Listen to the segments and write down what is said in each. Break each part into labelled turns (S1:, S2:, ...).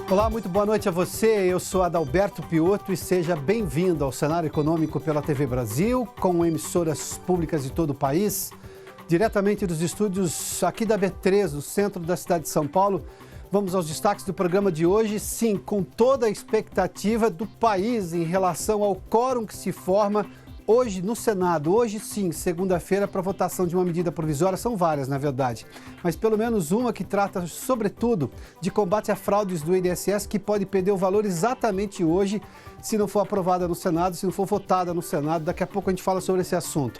S1: Olá, muito boa noite a você. Eu sou Adalberto Piotto e seja bem-vindo ao Cenário Econômico pela TV Brasil, com emissoras públicas de todo o país, diretamente dos estúdios aqui da B3, no centro da cidade de São Paulo. Vamos aos destaques do programa de hoje, sim, com toda a expectativa do país em relação ao quórum que se forma hoje no Senado. Hoje, sim, segunda-feira, para votação de uma medida provisória. São várias, na verdade, mas pelo menos uma que trata, sobretudo, de combate a fraudes do INSS, que pode perder o valor exatamente hoje, se não for aprovada no Senado, se não for votada no Senado. Daqui a pouco a gente fala sobre esse assunto.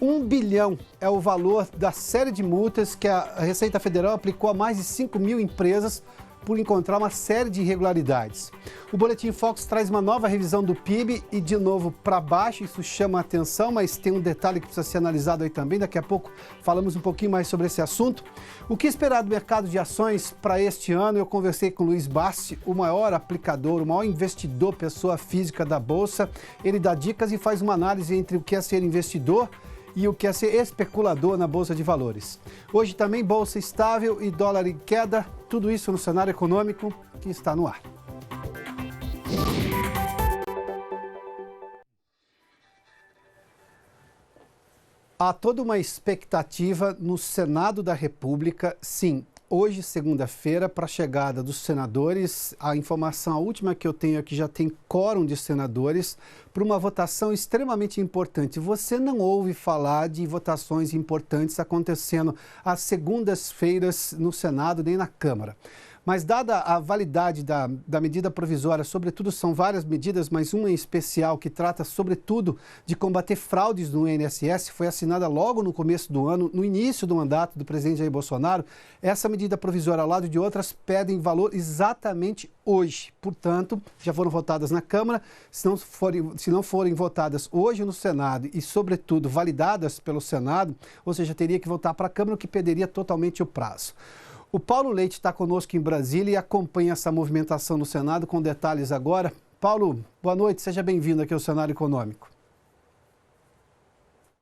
S1: 1 bilhão é o valor da série de multas que a Receita Federal aplicou a mais de 5 mil empresas por encontrar uma série de irregularidades. O Boletim Focus traz uma nova revisão do PIB e, de novo, para baixo. Isso chama a atenção, mas tem um detalhe que precisa ser analisado aí também. Daqui a pouco falamos um pouquinho mais sobre esse assunto. O que esperar do mercado de ações para este ano? Eu conversei com o Luiz Bassi, o maior aplicador, o maior investidor, pessoa física da Bolsa. Ele dá dicas e faz uma análise entre o que é ser investidor e o que é ser especulador na Bolsa de Valores. Hoje também Bolsa estável e dólar em queda, tudo isso no cenário econômico que está no ar. Há toda uma expectativa no Senado da República, sim, hoje, segunda-feira, para a chegada dos senadores. A informação, a última que eu tenho é que já tem quórum de senadores para uma votação extremamente importante. Você não ouve falar de votações importantes acontecendo às segundas-feiras no Senado nem na Câmara. Mas dada a validade da medida provisória, sobretudo são várias medidas, mas uma em especial que trata sobretudo de combater fraudes no INSS, foi assinada logo no começo do ano, no início do mandato do presidente Jair Bolsonaro. Essa medida provisória, ao lado de outras, pedem valor exatamente hoje. Portanto, já foram votadas na Câmara. Se não forem votadas hoje no Senado e, sobretudo, validadas pelo Senado, ou seja, teria que voltar para a Câmara, o que perderia totalmente o prazo. O Paulo Leite está conosco em Brasília e acompanha essa movimentação no Senado com detalhes agora. Paulo, boa noite, seja bem-vindo aqui ao Cenário Econômico.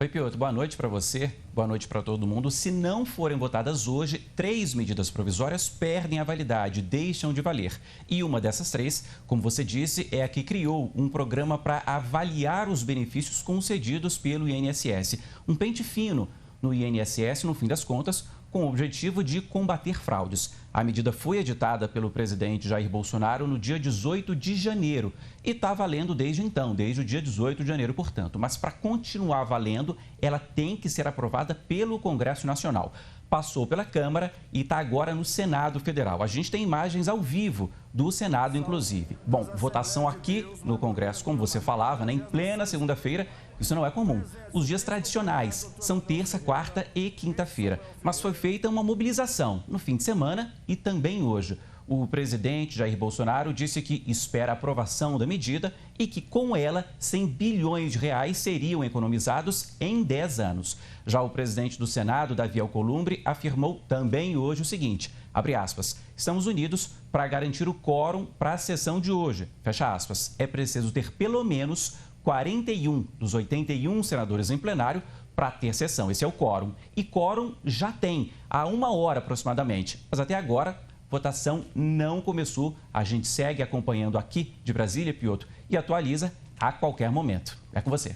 S2: Oi, Piotr, boa noite para você, boa noite para todo mundo. Se não forem votadas hoje, 3 medidas provisórias perdem a validade, deixam de valer. E uma dessas 3, como você disse, é a que criou um programa para avaliar os benefícios concedidos pelo INSS. Um pente fino no INSS, no fim das contas, com o objetivo de combater fraudes. A medida foi editada pelo presidente Jair Bolsonaro no dia 18 de janeiro e está valendo desde então, desde o dia 18 de janeiro, portanto. Mas para continuar valendo, ela tem que ser aprovada pelo Congresso Nacional. Passou pela Câmara e está agora no Senado Federal. A gente tem imagens ao vivo do Senado, inclusive. Bom, votação aqui no Congresso, como você falava, né, em plena segunda-feira. Isso não é comum. Os dias tradicionais são terça, quarta e quinta-feira. Mas foi feita uma mobilização no fim de semana e também hoje. O presidente Jair Bolsonaro disse que espera a aprovação da medida e que, com ela, 100 bilhões de reais seriam economizados em 10 anos. Já o presidente do Senado, Davi Alcolumbre, afirmou também hoje o seguinte, abre aspas, estamos unidos para garantir o quórum para a sessão de hoje, fecha aspas. É preciso ter pelo menos 41 dos 81 senadores em plenário para ter sessão. Esse é o quórum. E quórum já tem, há 1 hora aproximadamente. Mas até agora, votação não começou. A gente segue acompanhando aqui de Brasília, Piotr, e atualiza a qualquer momento. É com você.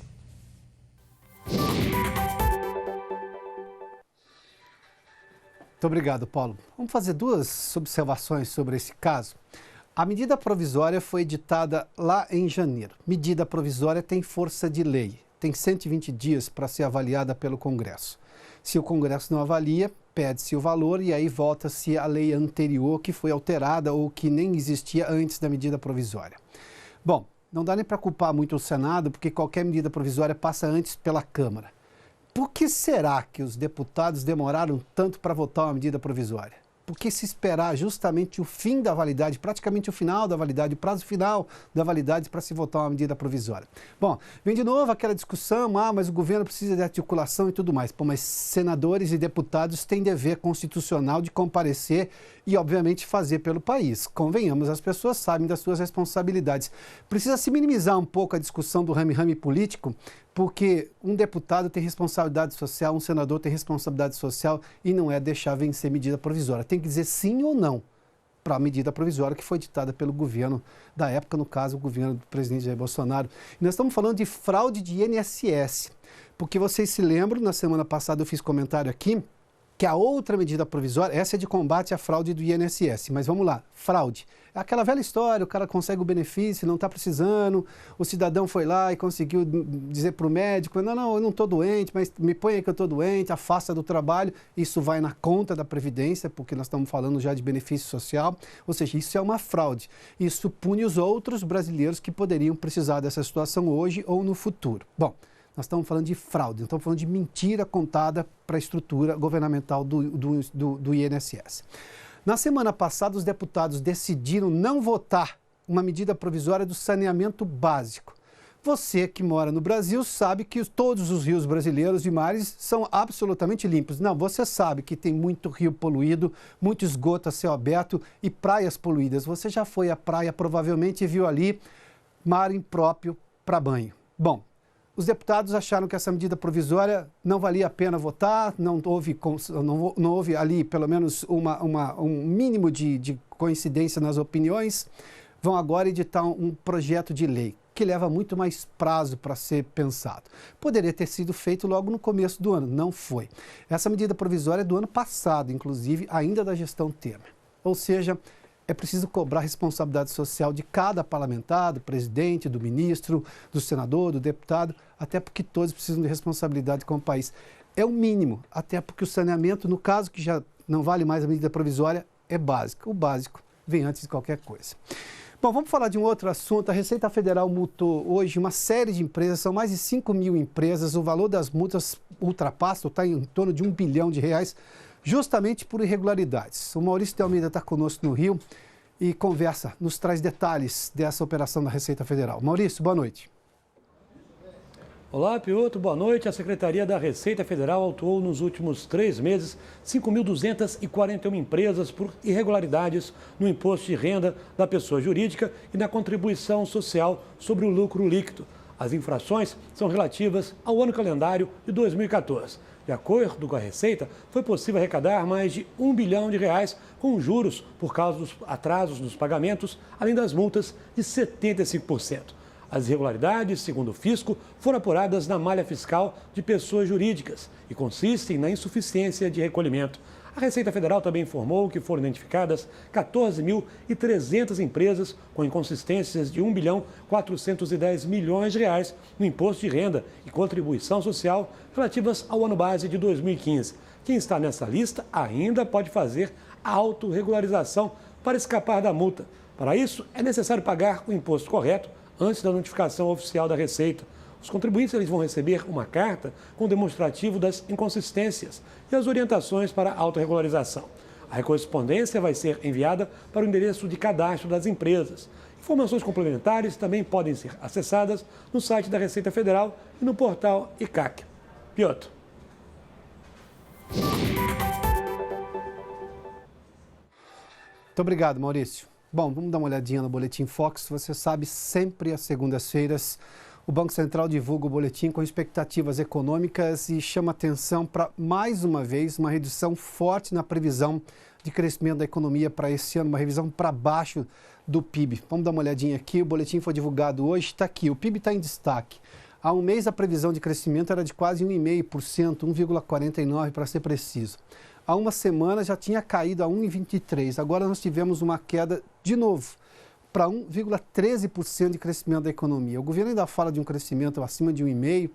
S1: Muito obrigado, Paulo. Vamos fazer 2 observações sobre esse caso. A medida provisória foi editada lá em janeiro. Medida provisória tem força de lei, tem 120 dias para ser avaliada pelo Congresso. Se o Congresso não avalia, pede-se o valor e aí volta-se a lei anterior que foi alterada ou que nem existia antes da medida provisória. Bom, não dá nem para culpar muito o Senado, porque qualquer medida provisória passa antes pela Câmara. Por que será que os deputados demoraram tanto para votar uma medida provisória? Por que se esperar justamente o fim da validade, praticamente o final da validade, o prazo final da validade para se votar uma medida provisória? Bom, vem de novo aquela discussão, mas o governo precisa de articulação e tudo mais. Pô, mas senadores e deputados têm dever constitucional de comparecer e, obviamente, fazer pelo país. Convenhamos, as pessoas sabem das suas responsabilidades. Precisa se minimizar um pouco a discussão do rame-rame político, porque um deputado tem responsabilidade social, um senador tem responsabilidade social e não é deixar vencer medida provisória. Tem que dizer sim ou não para a medida provisória que foi ditada pelo governo da época, no caso, o governo do presidente Jair Bolsonaro. E nós estamos falando de fraude de INSS, porque vocês se lembram, na semana passada eu fiz comentário aqui, que a outra medida provisória, essa é de combate à fraude do INSS, mas vamos lá, fraude. É aquela velha história, o cara consegue o benefício, não está precisando, o cidadão foi lá e conseguiu dizer para o médico, não, eu não estou doente, mas me põe aí que eu estou doente, afasta do trabalho, isso vai na conta da Previdência, porque nós estamos falando já de benefício social, ou seja, isso é uma fraude. Isso pune os outros brasileiros que poderiam precisar dessa situação hoje ou no futuro. Bom, nós estamos falando de fraude, estamos falando de mentira contada para a estrutura governamental do INSS. Na semana passada, os deputados decidiram não votar uma medida provisória do saneamento básico. Você que mora no Brasil sabe que todos os rios brasileiros e mares são absolutamente limpos. Não, você sabe que tem muito rio poluído, muito esgoto a céu aberto e praias poluídas. Você já foi à praia provavelmente e viu ali mar impróprio para banho. Bom, os deputados acharam que essa medida provisória não valia a pena votar, não houve ali pelo menos um mínimo de coincidência nas opiniões. Vão agora editar um projeto de lei que leva muito mais prazo para ser pensado. Poderia ter sido feito logo no começo do ano, não foi. Essa medida provisória é do ano passado, inclusive, ainda da gestão Temer. Ou seja, é preciso cobrar a responsabilidade social de cada parlamentar, do presidente, do ministro, do senador, do deputado, até porque todos precisam de responsabilidade com o país. É o mínimo, até porque o saneamento, no caso que já não vale mais a medida provisória, é básico. O básico vem antes de qualquer coisa. Bom, vamos falar de um outro assunto. A Receita Federal multou hoje uma série de empresas, são mais de 5 mil empresas. O valor das multas ultrapassa, está em torno de R$1 bilhão, justamente por irregularidades. O Maurício de Almeida está conosco no Rio e nos traz detalhes dessa operação da Receita Federal. Maurício, boa noite.
S3: Olá, Piotr, boa noite. A Secretaria da Receita Federal autuou nos últimos 3 meses 5.241 empresas por irregularidades no imposto de renda da pessoa jurídica e na contribuição social sobre o lucro líquido. As infrações são relativas ao ano calendário de 2014. De acordo com a Receita, foi possível arrecadar mais de R$1 bilhão com juros por causa dos atrasos nos pagamentos, além das multas de 75%. As irregularidades, segundo o fisco, foram apuradas na malha fiscal de pessoas jurídicas e consistem na insuficiência de recolhimento. A Receita Federal também informou que foram identificadas 14.300 empresas com inconsistências de R$1.410 bilhões no imposto de renda e contribuição social relativas ao ano base de 2015. Quem está nessa lista ainda pode fazer a autorregularização para escapar da multa. Para isso, é necessário pagar o imposto correto antes da notificação oficial da Receita. Os contribuintes vão receber uma carta com demonstrativo das inconsistências e as orientações para a autorregularização. A correspondência vai ser enviada para o endereço de cadastro das empresas. Informações complementares também podem ser acessadas no site da Receita Federal e no portal ICAC. Piotr.
S1: Muito obrigado, Maurício. Bom, vamos dar uma olhadinha no Boletim Fox. Você sabe, sempre às segundas-feiras, o Banco Central divulga o boletim com expectativas econômicas e chama atenção para, mais uma vez, uma redução forte na previsão de crescimento da economia para esse ano, uma revisão para baixo do PIB. Vamos dar uma olhadinha aqui, o boletim foi divulgado hoje, está aqui, o PIB está em destaque. Há um mês a previsão de crescimento era de quase 1,5%, 1,49% para ser preciso. Há uma semana já tinha caído a 1,23%, agora nós tivemos uma queda de novo, para 1,13% de crescimento da economia. O governo ainda fala de um crescimento acima de 1,5%,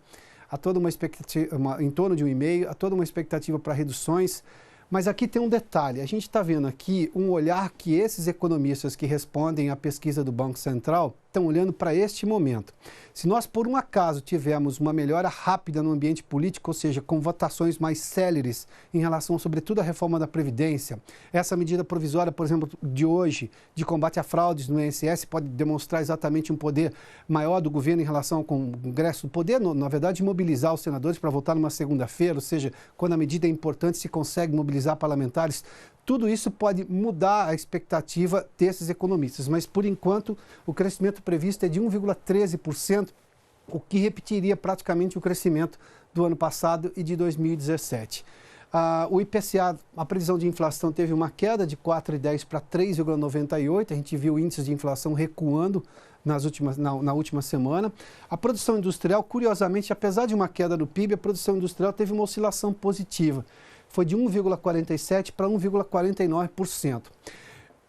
S1: há toda uma expectativa, em torno de 1,5%, há toda uma expectativa para reduções, mas aqui tem um detalhe, a gente está vendo aqui um olhar que esses economistas que respondem à pesquisa do Banco Central estão olhando para este momento. Se nós, por um acaso, tivermos uma melhora rápida no ambiente político, ou seja, com votações mais céleres em relação, sobretudo, à reforma da Previdência, essa medida provisória, por exemplo, de hoje, de combate a fraudes no INSS, pode demonstrar exatamente um poder maior do governo em relação ao Congresso, poder, na verdade, mobilizar os senadores para votar numa segunda-feira, ou seja, quando a medida é importante, se consegue mobilizar parlamentares. Tudo isso pode mudar a expectativa desses economistas, mas, por enquanto, o crescimento previsto é de 1,13%, o que repetiria praticamente o crescimento do ano passado e de 2017. O IPCA, a previsão de inflação teve uma queda de 4,10 para 3,98, a gente viu índices de inflação recuando na última semana. A produção industrial, curiosamente, apesar de uma queda no PIB, a produção industrial teve uma oscilação positiva. Foi de 1,47% para 1,49%.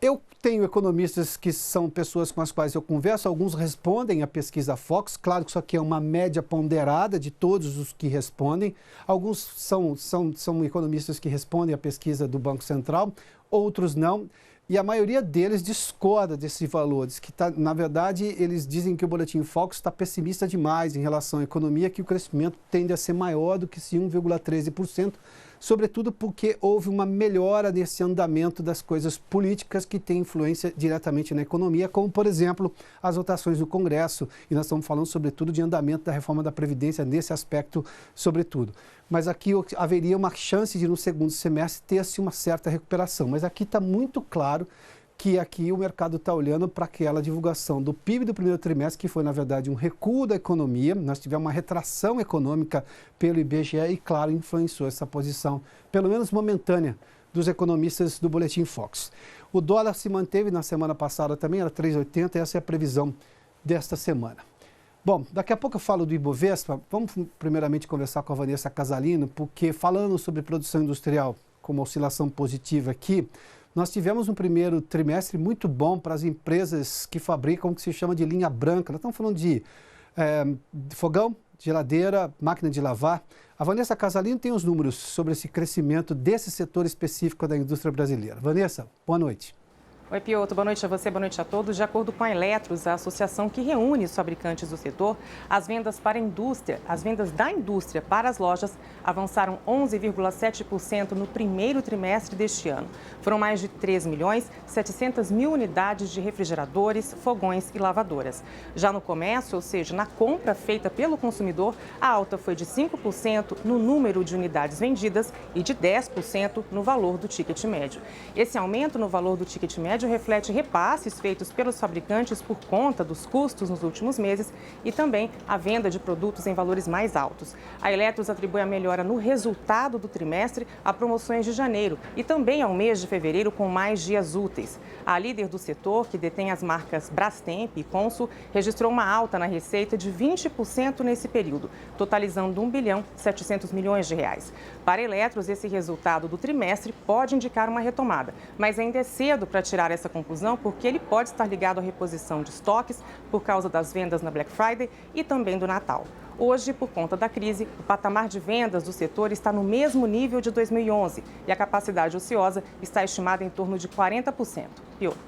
S1: Eu tenho economistas que são pessoas com as quais eu converso, alguns respondem à pesquisa Focus, claro que isso aqui é uma média ponderada de todos os que respondem. Alguns são economistas que respondem à pesquisa do Banco Central, outros não. E a maioria deles discorda desses valores, que na verdade eles dizem que o Boletim Focus está pessimista demais em relação à economia, que o crescimento tende a ser maior do que esse 1,13%, sobretudo porque houve uma melhora nesse andamento das coisas políticas que têm influência diretamente na economia, como, por exemplo, as votações no Congresso, e nós estamos falando, sobretudo, de andamento da reforma da Previdência nesse aspecto, sobretudo. Mas aqui haveria uma chance de, no segundo semestre, ter-se uma certa recuperação. Mas aqui está muito claro que aqui o mercado está olhando para aquela divulgação do PIB do primeiro trimestre, que foi, na verdade, um recuo da economia. Nós tivemos uma retração econômica pelo IBGE e, claro, influenciou essa posição, pelo menos momentânea, dos economistas do Boletim Focus. O dólar se manteve na semana passada também, era 3,80, essa é a previsão desta semana. Bom, daqui a pouco eu falo do Ibovespa. Vamos primeiramente conversar com a Vanessa Casalino, porque falando sobre produção industrial com uma oscilação positiva aqui, nós tivemos um primeiro trimestre muito bom para as empresas que fabricam o que se chama de linha branca. Nós estamos falando de fogão, geladeira, máquina de lavar. A Vanessa Casalino tem os números sobre esse crescimento desse setor específico da indústria brasileira. Vanessa, boa noite.
S4: Oi, Piotr. Boa noite a você, boa noite a todos. De acordo com a Eletros, a associação que reúne os fabricantes do setor, as vendas para a indústria, as vendas da indústria para as lojas avançaram 11,7% no primeiro trimestre deste ano. Foram mais de 3.700.000 unidades de refrigeradores, fogões e lavadoras. Já no comércio, ou seja, na compra feita pelo consumidor, a alta foi de 5% no número de unidades vendidas e de 10% no valor do ticket médio. Esse aumento no valor do ticket médio reflete repasses feitos pelos fabricantes por conta dos custos nos últimos meses e também a venda de produtos em valores mais altos. A Eletros atribui a melhora no resultado do trimestre a promoções de janeiro e também ao mês de fevereiro com mais dias úteis. A líder do setor, que detém as marcas Brastemp e Consul, registrou uma alta na receita de 20% nesse período, totalizando R$1,7 bilhão. Para a Eletros, esse resultado do trimestre pode indicar uma retomada, mas ainda é cedo para tirar essa conclusão porque ele pode estar ligado à reposição de estoques por causa das vendas na Black Friday e também do Natal. Hoje, por conta da crise, o patamar de vendas do setor está no mesmo nível de 2011 e a capacidade ociosa está estimada em torno de 40%. Piotr.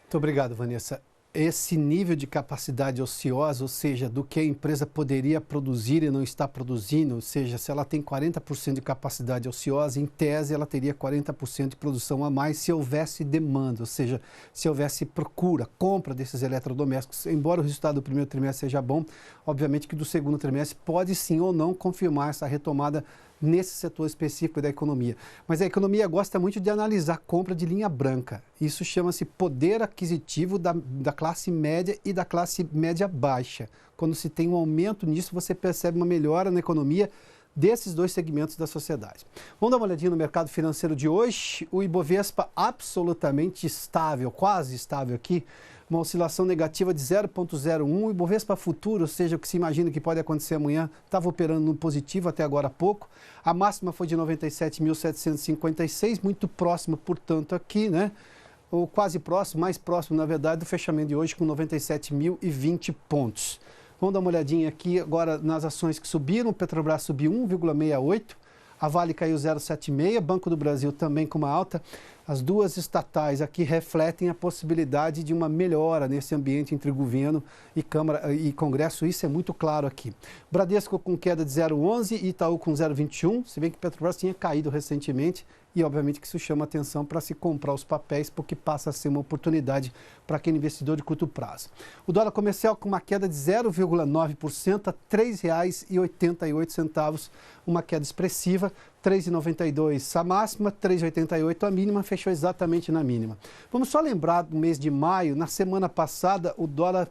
S1: Muito obrigado, Vanessa. Esse nível de capacidade ociosa, ou seja, do que a empresa poderia produzir e não está produzindo, ou seja, se ela tem 40% de capacidade ociosa, em tese ela teria 40% de produção a mais se houvesse demanda, ou seja, se houvesse procura, compra desses eletrodomésticos. Embora o resultado do primeiro trimestre seja bom, obviamente que do segundo trimestre pode sim ou não confirmar essa retomada nesse setor específico da economia. Mas a economia gosta muito de analisar a compra de linha branca. Isso chama-se poder aquisitivo da classe média e da classe média baixa. Quando se tem um aumento nisso, você percebe uma melhora na economia desses dois segmentos da sociedade. Vamos dar uma olhadinha no mercado financeiro de hoje. O Ibovespa absolutamente estável, quase estável aqui, uma oscilação negativa de 0,01. O Ibovespa futuro, ou seja, o que se imagina que pode acontecer amanhã, estava operando no positivo até agora há pouco. A máxima foi de 97.756, muito próxima, portanto, aqui, né? Ou quase próximo, mais próximo, na verdade, do fechamento de hoje, com 97.020 pontos. Vamos dar uma olhadinha aqui agora nas ações que subiram. O Petrobras subiu 1,68%. A Vale caiu 0,76%, Banco do Brasil também com uma alta. As duas estatais aqui refletem a possibilidade de uma melhora nesse ambiente entre governo e Câmara e Congresso, isso é muito claro aqui. Bradesco com queda de 0,11 e Itaú com 0,21, se bem que Petrobras tinha caído recentemente e obviamente que isso chama atenção para se comprar os papéis, porque passa a ser uma oportunidade para aquele investidor de curto prazo. O dólar comercial com uma queda de 0,9% a R$ 3,88, uma queda expressiva, 3,92 a máxima, 3,88 a mínima, fechou exatamente na mínima. Vamos só lembrar do mês de maio, na semana passada o dólar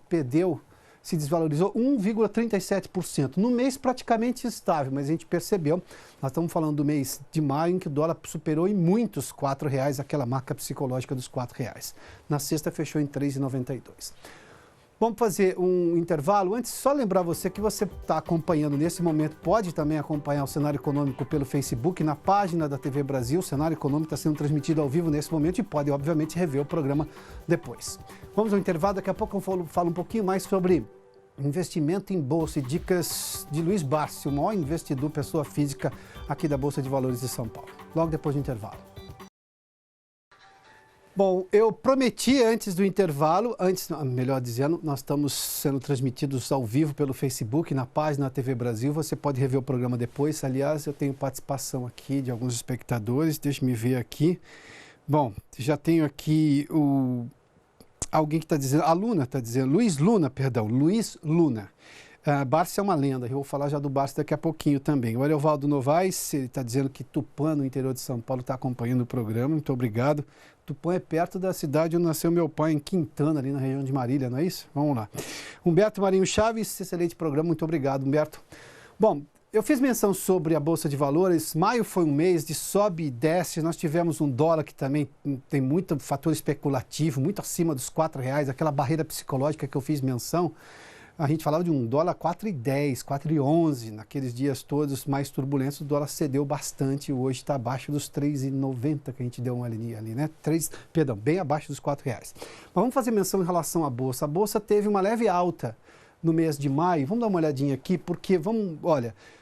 S1: se desvalorizou 1,37%. No mês praticamente estável, mas a gente percebeu, nós estamos falando do mês de maio em que o dólar superou em muitos R$ 4,00, aquela marca psicológica dos R$ 4,00. Na sexta fechou em 3,92. Vamos fazer um intervalo. Antes, só lembrar você que você está acompanhando nesse momento, pode também acompanhar o Cenário Econômico pelo Facebook, na página da TV Brasil. O Cenário Econômico está sendo transmitido ao vivo nesse momento e pode, obviamente, rever o programa depois. Vamos ao intervalo, daqui a pouco eu falo um pouquinho mais sobre investimento em bolsa e dicas de Luiz Barsi, o maior investidor, pessoa física aqui da Bolsa de Valores de São Paulo. Logo depois do intervalo. Bom, eu prometi antes do intervalo, melhor dizendo, nós estamos sendo transmitidos ao vivo pelo Facebook, na página da TV Brasil. Você pode rever o programa depois. Aliás, eu tenho participação aqui de alguns espectadores. Deixa-me ver aqui. Bom, já tenho aqui alguém que está dizendo, a Luna está dizendo, Luiz Luna. Barsi é uma lenda, eu vou falar já do Barsi daqui a pouquinho também. O Ariovaldo Novaes, ele está dizendo que Tupã, no interior de São Paulo, está acompanhando o programa, muito obrigado. Tupã é perto da cidade onde nasceu meu pai, em Quintana, ali na região de Marília, não é isso? Vamos lá. Humberto Marinho Chaves, excelente programa, muito obrigado, Humberto. Bom, eu fiz menção sobre a Bolsa de Valores. Maio foi um mês de sobe e desce. Nós tivemos um dólar que também tem muito fator especulativo, muito acima dos R$4, aquela barreira psicológica que eu fiz menção. A gente falava de um dólar 4,10, 4,11, naqueles dias todos mais turbulentos, o dólar cedeu bastante, hoje está abaixo dos 3,90 que a gente deu uma linha ali, né? Bem abaixo dos R$4. Mas vamos fazer menção em relação à Bolsa. A Bolsa teve uma leve alta no mês de maio. Vamos dar uma olhadinha aqui, porque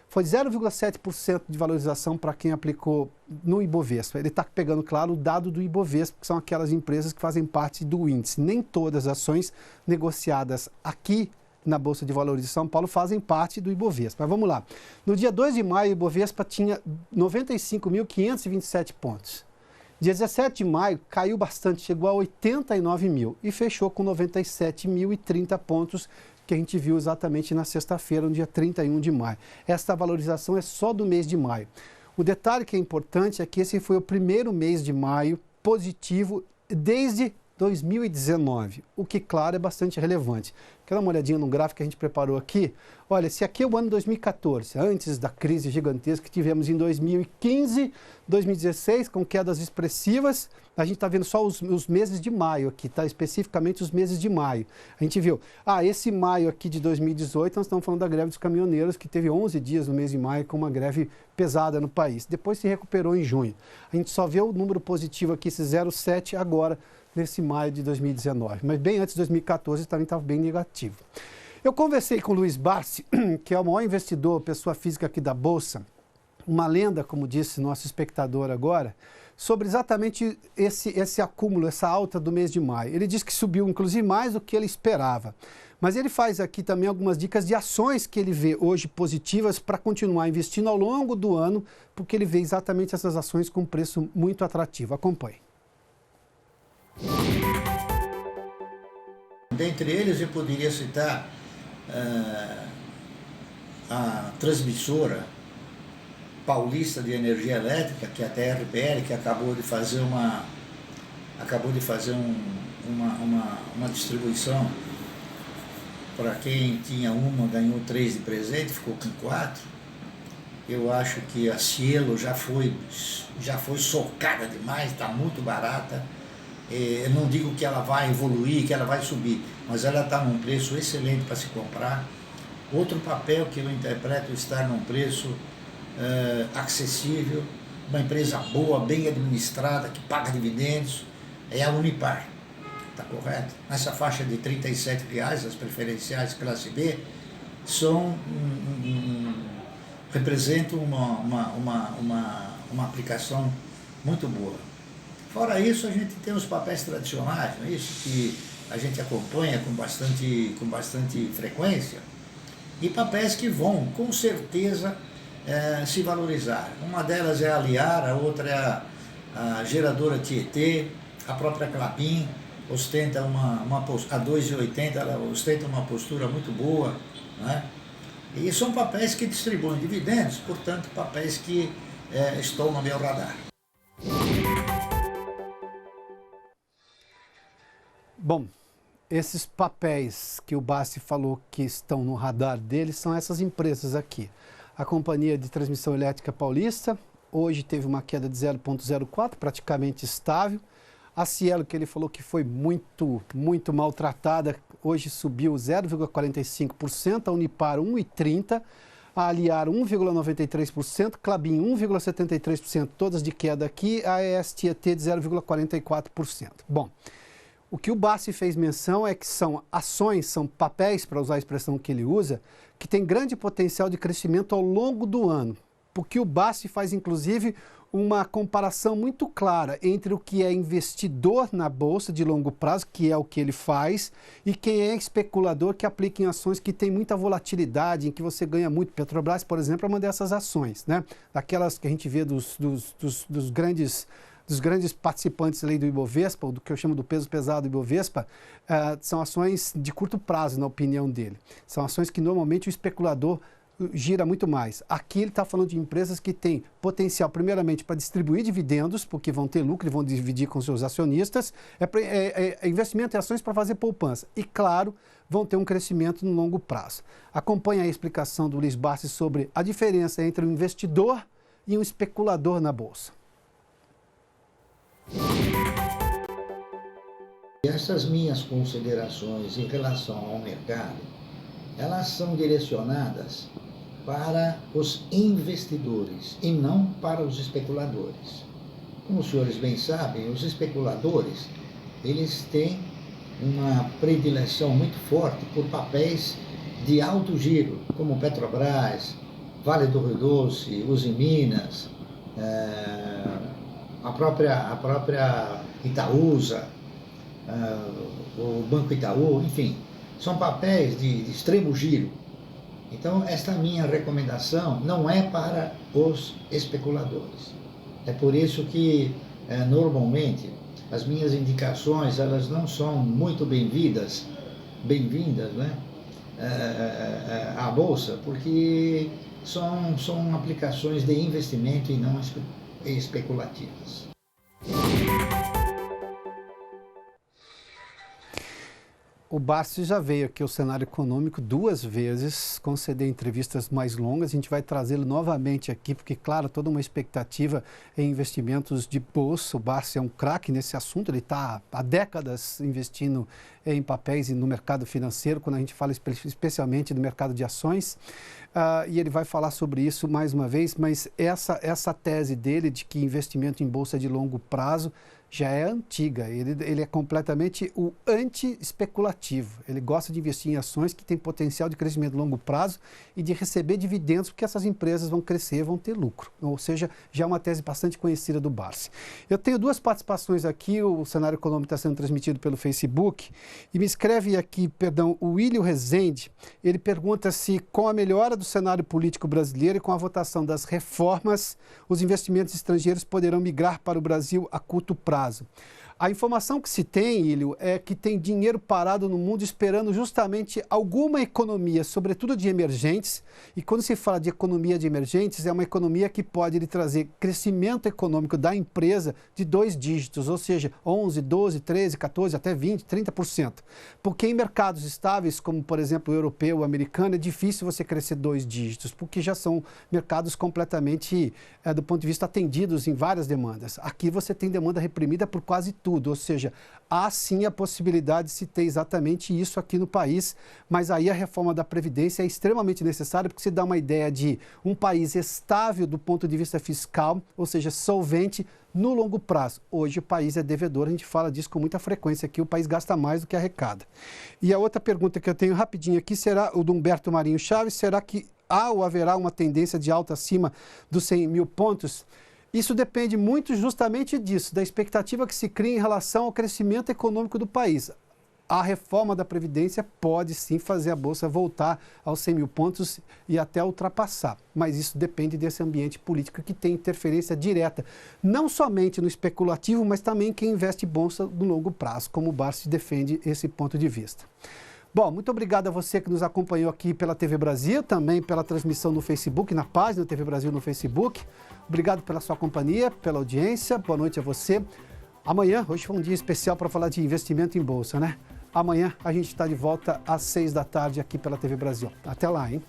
S1: foi 0,7% de valorização para quem aplicou no Ibovespa. Ele está pegando, claro, o dado do Ibovespa, que são aquelas empresas que fazem parte do índice. Nem todas as ações negociadas aqui na Bolsa de Valores de São Paulo fazem parte do Ibovespa. Mas vamos lá. No dia 2 de maio, o Ibovespa tinha 95.527 pontos. Dia 17 de maio, caiu bastante, chegou a 89 mil e fechou com 97.030 pontos, que a gente viu exatamente na sexta-feira, no dia 31 de maio. Esta valorização é só do mês de maio. O detalhe que é importante é que esse foi o primeiro mês de maio positivo desde 2019, o que, claro, é bastante relevante. Quer dar uma olhadinha no gráfico que a gente preparou aqui? Olha, se aqui é o ano 2014, antes da crise gigantesca que tivemos em 2015, 2016, com quedas expressivas, a gente está vendo só os meses de maio aqui, tá? Especificamente os meses de maio. A gente viu, esse maio aqui de 2018, nós estamos falando da greve dos caminhoneiros, que teve 11 dias no mês de maio com uma greve pesada no país. Depois se recuperou em junho. A gente só vê o número positivo aqui, esse 0,7 agora, nesse maio de 2019. Mas bem antes de 2014 também estava bem negativo. Eu conversei com o Luiz Barsi, que é o maior investidor, pessoa física aqui da Bolsa, uma lenda, como disse nosso espectador agora, sobre exatamente esse acúmulo, essa alta do mês de maio. Ele disse que subiu, inclusive, mais do que ele esperava. Mas ele faz aqui também algumas dicas de ações que ele vê hoje positivas para continuar investindo ao longo do ano, porque ele vê exatamente essas ações com preço muito atrativo. Acompanhe.
S5: Dentre eles, eu poderia citar a transmissora paulista de energia elétrica, que é a TRPL, que acabou de fazer uma distribuição. Para quem tinha uma, ganhou 3 de presente, ficou com 4. Eu acho que a Cielo já foi socada demais, está muito barata. Eu não digo que ela vai evoluir, que ela vai subir, mas ela está num preço excelente para se comprar. Outro papel que eu interpreto estar num preço acessível, uma empresa boa, bem administrada, que paga dividendos, é a Unipar. Está correto? Nessa faixa de R$ 37, as preferenciais classe B, representam uma aplicação muito boa. Fora isso, a gente tem os papéis tradicionais, não é isso? Que a gente acompanha com bastante frequência, e papéis que vão, com certeza, se valorizar. Uma delas é a Aliar, a outra é a geradora Tietê, a própria Klabin ostenta a 2,80, ela ostenta uma postura muito boa, né? E são papéis que distribuem dividendos, portanto, papéis que estão no meu radar.
S1: Bom, esses papéis que o Bassi falou que estão no radar dele são essas empresas aqui. A Companhia de Transmissão Elétrica Paulista, hoje teve uma queda de 0,04, praticamente estável. A Cielo, que ele falou que foi muito maltratada, hoje subiu 0,45%, a Unipar 1,30%, a Aliar 1,93%, Klabin 1,73%, todas de queda aqui, a AES Tietê de 0,44%. Bom, o que o Bassi fez menção é que são ações, são papéis, para usar a expressão que ele usa, que tem grande potencial de crescimento ao longo do ano. Porque o Bassi faz, inclusive, uma comparação muito clara entre o que é investidor na Bolsa de longo prazo, que é o que ele faz, e quem é especulador que aplica em ações que tem muita volatilidade, em que você ganha muito. Petrobras, por exemplo, é uma dessas ações, né? Daquelas que a gente vê dos grandes participantes ali do Ibovespa, ou do que eu chamo do peso pesado do Ibovespa, são ações de curto prazo, na opinião dele. São ações que normalmente o especulador gira muito mais. Aqui ele está falando de empresas que têm potencial, primeiramente, para distribuir dividendos, porque vão ter lucro e vão dividir com seus acionistas, investimento em ações para fazer poupança. E, claro, vão ter um crescimento no longo prazo. Acompanhe a explicação do Luiz Bassi sobre a diferença entre um investidor e um especulador na Bolsa.
S5: Essas minhas considerações em relação ao mercado, elas são direcionadas para os investidores e não para os especuladores. Como os senhores bem sabem, os especuladores, eles têm uma predileção muito forte por papéis de alto giro, como Petrobras, Vale do Rio Doce, Usiminas, a própria Itaúsa, o Banco Itaú, enfim, são papéis de extremo giro. Então, esta minha recomendação não é para os especuladores. É por isso que, normalmente, as minhas indicações, elas não são muito bem-vindas, né, à Bolsa, porque são aplicações de investimento e não especulativas.
S1: O Bassi já veio aqui ao Cenário Econômico 2 vezes, conceder entrevistas mais longas. A gente vai trazê-lo novamente aqui, porque, claro, toda uma expectativa em investimentos de bolsa. O Bassi é um craque nesse assunto, ele está há décadas investindo em papéis e no mercado financeiro, quando a gente fala especialmente do mercado de ações. E ele vai falar sobre isso mais uma vez, mas essa tese dele de que investimento em bolsa é de longo prazo já é antiga. Ele é completamente o anti-especulativo. Ele gosta de investir em ações que têm potencial de crescimento a longo prazo e de receber dividendos, porque essas empresas vão crescer, vão ter lucro. Ou seja, já é uma tese bastante conhecida do Bassi. Eu tenho 2 participações aqui. O Cenário Econômico está sendo transmitido pelo Facebook. E me escreve aqui, o William Rezende. Ele pergunta se, com a melhora do cenário político brasileiro e com a votação das reformas, os investimentos estrangeiros poderão migrar para o Brasil a curto prazo. A informação que se tem, Ilho, é que tem dinheiro parado no mundo esperando justamente alguma economia, sobretudo de emergentes. E quando se fala de economia de emergentes, é uma economia que pode lhe trazer crescimento econômico da empresa de 2 dígitos, ou seja, 11, 12, 13, 14, até 20, 30%. Porque em mercados estáveis, como por exemplo o europeu, o americano, é difícil você crescer 2 dígitos, porque já são mercados completamente, do ponto de vista, atendidos em várias demandas. Aqui você tem demanda reprimida por quase tudo, ou seja, há sim a possibilidade de se ter exatamente isso aqui no país, mas aí a reforma da Previdência é extremamente necessária, porque se dá uma ideia de um país estável do ponto de vista fiscal, ou seja, solvente no longo prazo. Hoje o país é devedor, a gente fala disso com muita frequência aqui, o país gasta mais do que arrecada. E a outra pergunta que eu tenho rapidinho aqui será o do Humberto Marinho Chaves, será que há ou haverá uma tendência de alta acima dos 100 mil pontos? Isso depende muito justamente disso, da expectativa que se cria em relação ao crescimento econômico do país. A reforma da Previdência pode sim fazer a Bolsa voltar aos 100 mil pontos e até ultrapassar. Mas isso depende desse ambiente político que tem interferência direta, não somente no especulativo, mas também quem investe em Bolsa no longo prazo, como o Barsi defende esse ponto de vista. Bom, muito obrigado a você que nos acompanhou aqui pela TV Brasil, também pela transmissão no Facebook, na página TV Brasil no Facebook. Obrigado pela sua companhia, pela audiência. Boa noite a você. Amanhã, hoje foi um dia especial para falar de investimento em Bolsa, né? Amanhã a gente está de volta às 6 da tarde aqui pela TV Brasil. Até lá, hein?